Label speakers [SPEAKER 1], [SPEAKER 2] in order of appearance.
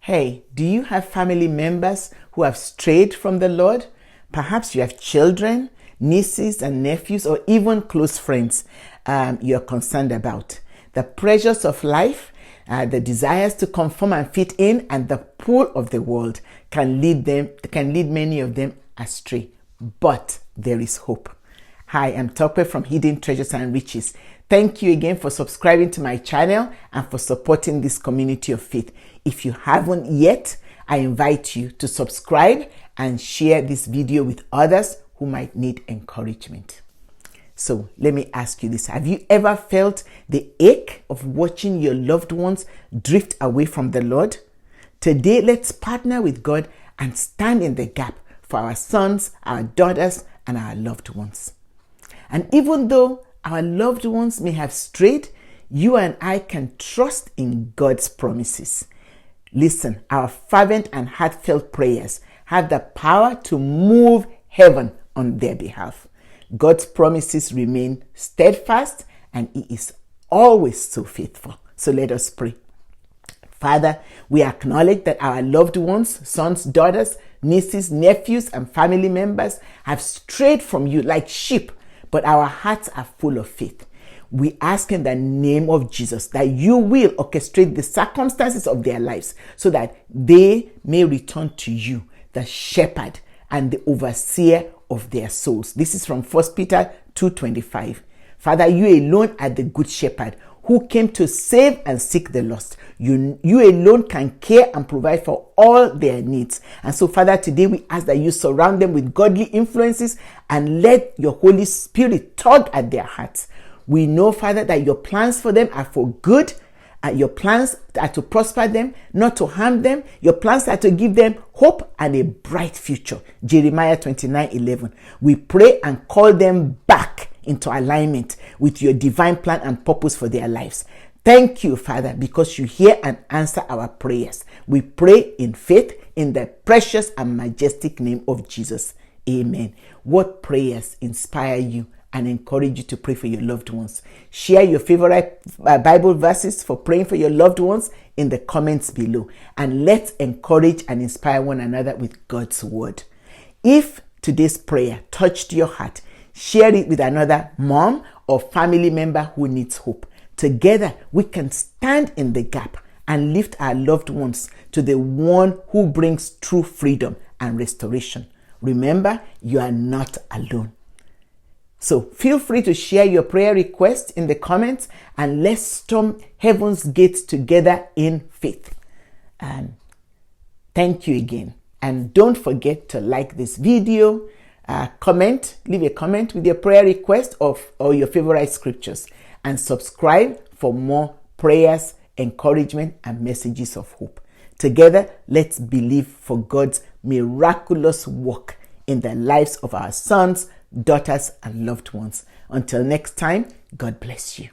[SPEAKER 1] Hey, do you have family members who have strayed from the Lord? Perhaps you have children, nieces and nephews, or even close friends you're concerned about. The pressures of life, the desires to conform and fit in, and the pull of the world can lead many of them astray. But there is hope. Hi, I'm Thankk from Hidden Treasures and Riches. Thank you again for subscribing to my channel and for supporting this community of faith. If you haven't yet, I invite you to subscribe and share this video with others who might need encouragement. So let me ask you this. Have you ever felt the ache of watching your loved ones drift away from the Lord? Today, let's partner with God and stand in the gap for our sons, our daughters, and our loved ones. And even though our loved ones may have strayed, you and I can trust in God's promises. Listen, our fervent and heartfelt prayers have the power to move heaven on their behalf. God's promises remain steadfast and He is always so faithful. So let us pray. Father, we acknowledge that our loved ones, sons, daughters, nieces, nephews, and family members have strayed from you like sheep, but our hearts are full of faith. We ask in the name of Jesus that you will orchestrate the circumstances of their lives so that they may return to you, the shepherd and the overseer of their souls. This is from 1 Peter 2:25. Father, you alone are the good shepherd who came to save and seek the lost. You alone can care and provide for all their needs. And so, Father, today we ask that you surround them with godly influences and let your Holy Spirit tug at their hearts. We know, Father, that your plans for them are for good. Your plans are to prosper them, not to harm them. Your plans are to give them hope and a bright future. Jeremiah 29:11. We pray and call them back into alignment with your divine plan and purpose for their lives. Thank you, Father, because you hear and answer our prayers. We pray in faith in the precious and majestic name of Jesus. Amen. What prayers inspire you and encourage you to pray for your loved ones? Share your favorite Bible verses for praying for your loved ones in the comments below. And let's encourage and inspire one another with God's word. If today's prayer touched your heart, share it with another mom or family member who needs hope. Together, we can stand in the gap and lift our loved ones to the one who brings true freedom and restoration. Remember, you are not alone. So feel free to share your prayer requests in the comments and let's storm heaven's gates together in faith. And thank you again. And don't forget to like this video, leave a comment with your prayer request or your favorite scriptures, and subscribe for more prayers, encouragement, and messages of hope. Together, let's believe for God's miraculous work in the lives of our sons, daughters, and loved ones. Until next time, God bless you.